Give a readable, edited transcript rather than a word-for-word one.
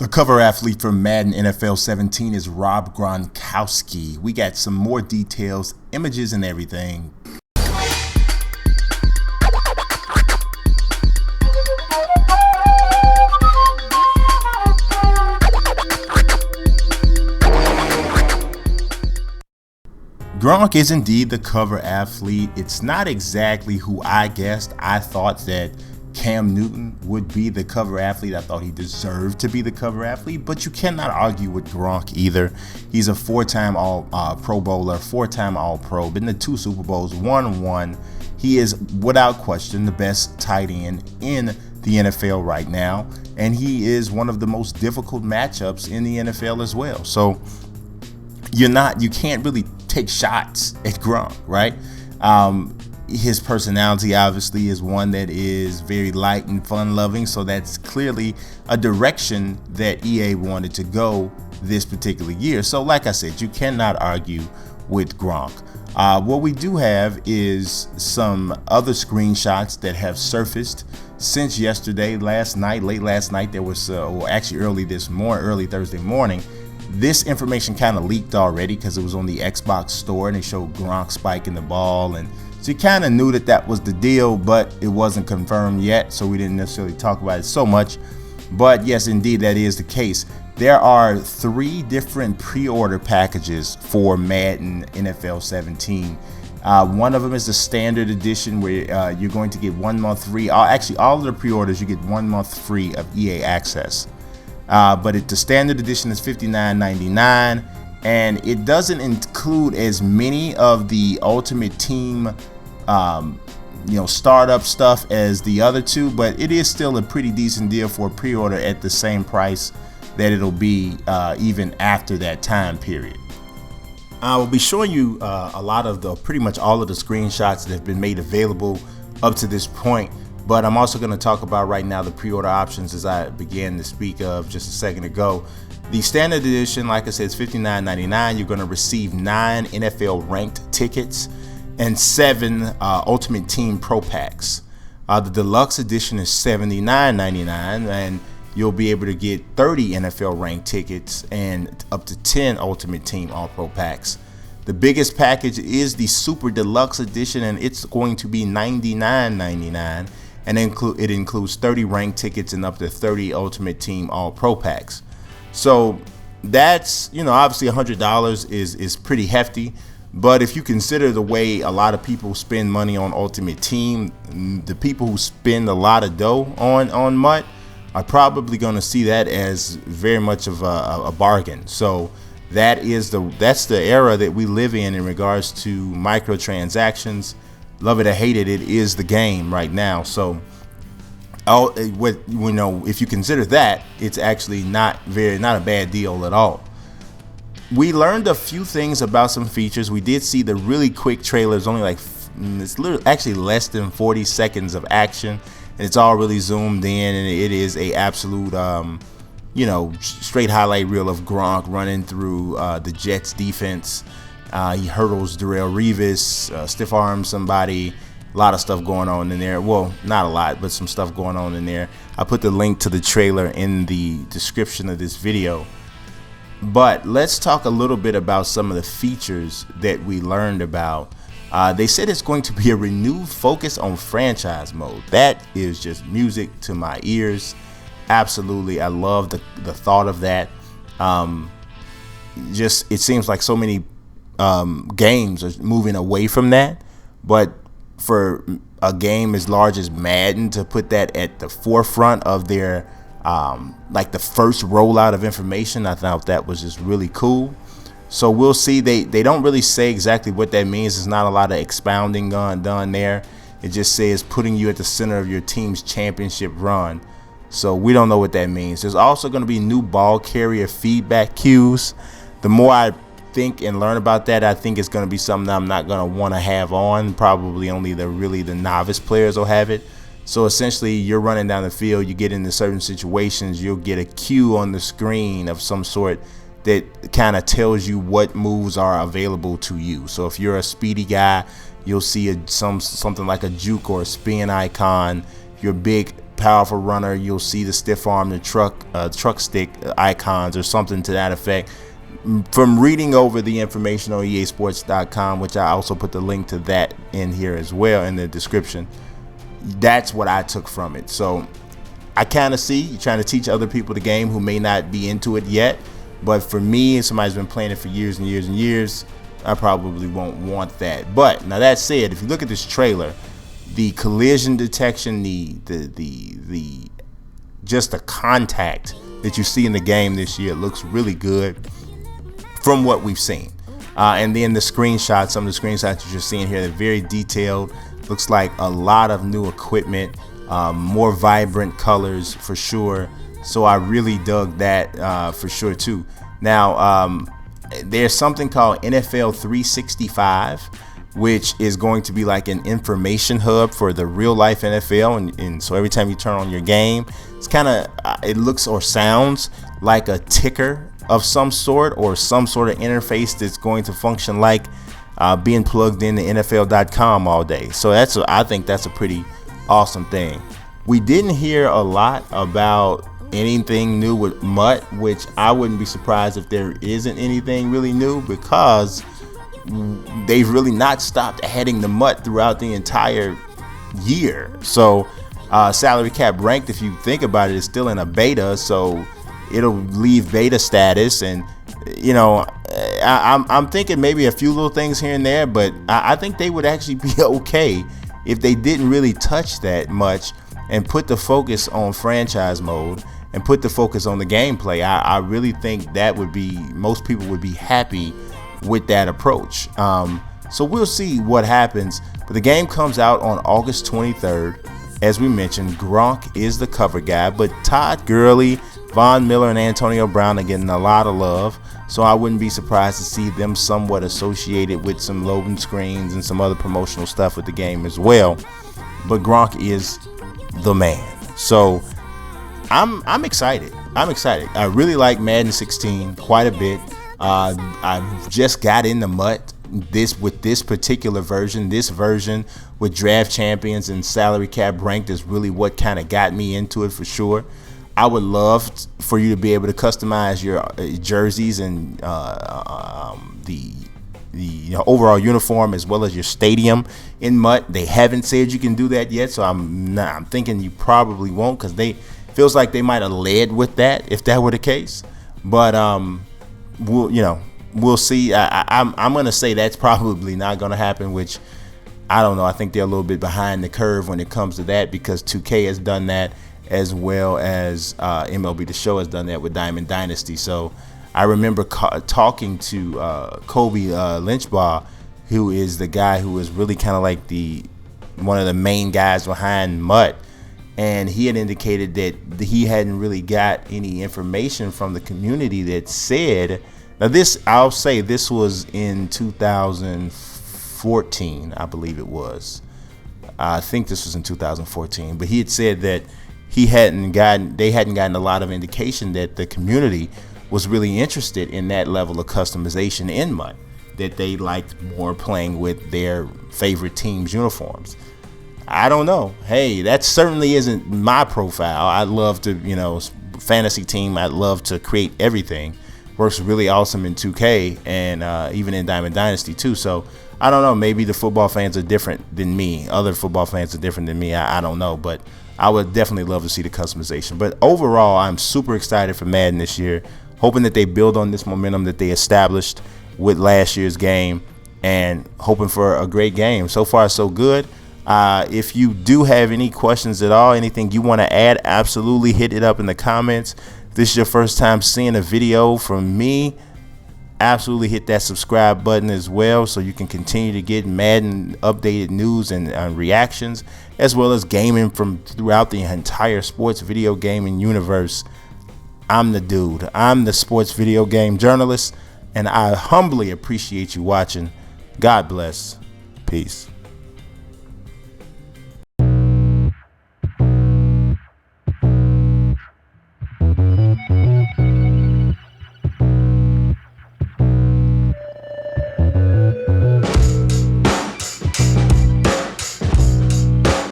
The cover athlete for Madden NFL 17 is Rob Gronkowski. We got some more details, images, and everything. Gronk is indeed the cover athlete. It's not exactly who I guessed. I thought that Cam Newton would be the cover athlete. I thought he deserved to be the cover athlete, but you cannot argue with Gronk either. He's a four-time all Pro Bowler, four-time All-Pro, been to 2 Super Bowls, won 1. He is without question the best tight end in the NFL right now, and he is one of the most difficult matchups in the NFL as well. So you can't really take shots at Gronk, right? His personality obviously is one that is very light and fun-loving, so that's clearly a direction that EA wanted to go this particular year. So like I said, you cannot argue with Gronk. What we do have is some other screenshots that have surfaced since yesterday, late last night. There was, or actually early Thursday morning. This information kind of leaked already because it was on the Xbox store and they showed Gronk spiking the ball, and so you kind of knew that was the deal, but it wasn't confirmed yet, so we didn't necessarily talk about it so much. But yes, indeed, that is the case. There are 3 different pre-order packages for Madden NFL 17. One of them is the standard edition where you're going to get 1 month free. Actually, all of the pre-orders, you get 1 month free of EA access. But the standard edition is $59.99, and it doesn't include as many of the Ultimate Team startup stuff as the other 2, but it is still a pretty decent deal for a pre-order at the same price that it'll be even after that time period. I will be showing you pretty much all of the screenshots that have been made available up to this point, but I'm also going to talk about right now the pre-order options as I began to speak of just a second ago. The standard edition, like I said, is $59.99. You're going to receive 9 NFL ranked tickets and 7 Ultimate Team Pro Packs. The deluxe edition is $79.99, and you'll be able to get 30 NFL ranked tickets and up to 10 Ultimate Team All Pro Packs. The biggest package is the Super Deluxe edition, and it's going to be $99.99, and it includes 30 ranked tickets and up to 30 Ultimate Team All Pro Packs. So that's, obviously $100 is pretty hefty. But if you consider the way a lot of people spend money on Ultimate Team, the people who spend a lot of dough on MUT are probably going to see that as very much of a bargain. So that's the era that we live in regards to microtransactions. Love it or hate it, it is the game right now. So if you consider that, it's actually not a bad deal at all. We learned a few things about some features. We did see the really quick trailers, only actually less than 40 seconds of action, and it's all really zoomed in, and it is a absolute straight highlight reel of Gronk running through the Jets defense. He hurdles Darrelle Revis, stiff arms somebody. A lot of stuff going on in there. Well, not a lot, but some stuff going on in there. I put the link to the trailer in the description of this video. But let's talk a little bit about some of the features that we learned about. They said it's going to be a renewed focus on franchise mode. That is just music to my ears. Absolutely, I love the thought of that. It seems like so many games are moving away from that, but for a game as large as Madden to put that at the forefront of their the first rollout of information, I thought that was just really cool. So we'll see. They don't really say exactly what that means. There's not a lot of expounding done there. It just says putting you at the center of your team's championship run. So we don't know what that means. There's also going to be new ball carrier feedback cues. The more I think and learn about that, I think it's going to be something that I'm not going to want to have on. Probably only the novice players will have it. So essentially, you're running down the field, you get into certain situations, you'll get a cue on the screen of some sort that kind of tells you what moves are available to you. So if you're a speedy guy, you'll see something like a juke or a spin icon. If you're a big powerful runner, you'll see the stiff arm, the truck stick icons or something to that effect. From reading over the information on easports.com, which I also put the link to that in here as well in the description, that's what I took from it. So I kind of see you're trying to teach other people the game who may not be into it yet. But for me, if somebody's been playing it for years and years and years, I probably won't want that. But now that said, if you look at this trailer, the collision detection, the just the contact that you see in the game this year looks really good from what we've seen. And then the screenshots, some of the screenshots you're seeing here, they're very detailed. Looks like a lot of new equipment, more vibrant colors for sure. So I really dug that for sure too. Now, there's something called NFL 365, which is going to be like an information hub for the real life NFL. And so every time you turn on your game, it's kind of, it looks or sounds like a ticker of some sort or some sort of interface that's going to function like being plugged into NFL.com all day. So I think that's a pretty awesome thing. We didn't hear a lot about anything new with MUT, which I wouldn't be surprised if there isn't anything really new, because they've really not stopped adding the MUT throughout the entire year. So salary cap ranked, if you think about it, is still in a beta, so it'll leave beta status. And you know, I'm thinking maybe a few little things here and there, but I think they would actually be okay if they didn't really touch that much and put the focus on franchise mode and put the focus on the gameplay. I really think that would be, most people would be happy with that approach. So we'll see what happens. But the game comes out on August 23rd. As we mentioned, Gronk is the cover guy, but Todd Gurley, Von Miller, and Antonio Brown are getting a lot of love. So I wouldn't be surprised to see them somewhat associated with some loading screens and some other promotional stuff with the game as well. But Gronk is the man. So I'm excited. I really like Madden 16 quite a bit. I just got into MUT with this particular version. This version with draft champions and salary cap ranked is really what kind of got me into it for sure. I would love for you to be able to customize your jerseys and the overall uniform as well as your stadium in MUT. They haven't said you can do that yet, so I'm thinking you probably won't, because feels like they might have led with that if that were the case. But we'll see. I'm gonna say that's probably not gonna happen, which I don't know. I think they're a little bit behind the curve when it comes to that, because 2K has done that, as well as MLB The Show has done that with Diamond Dynasty. So I remember talking to Kobe Lynchbaugh, who is the guy who is really kind of like one of the main guys behind MUT, and he had indicated that he hadn't really got any information from the community that said, now I'll say this was in 2014, I believe it was. I think this was in 2014, but he had said that they hadn't gotten a lot of indication that the community was really interested in that level of customization in MUT, that they liked more playing with their favorite team's uniforms. I don't know. Hey, that certainly isn't my profile. I love to, fantasy team. I love to create everything. Works really awesome in 2K and even in Diamond Dynasty too. So I don't know. Maybe the football fans are different than me. Other football fans are different than me. I don't know. But I would definitely love to see the customization. But overall, I'm super excited for Madden this year. Hoping that they build on this momentum that they established with last year's game, and hoping for a great game. So far, so good. If you do have any questions at all, anything you want to add, absolutely hit it up in the comments. If this is your first time seeing a video from me, absolutely hit that subscribe button as well, so you can continue to get Madden updated news and reactions, as well as gaming from throughout the entire sports video gaming universe. I'm the dude. I'm the sports video game journalist, and I humbly appreciate you watching. God bless. Peace.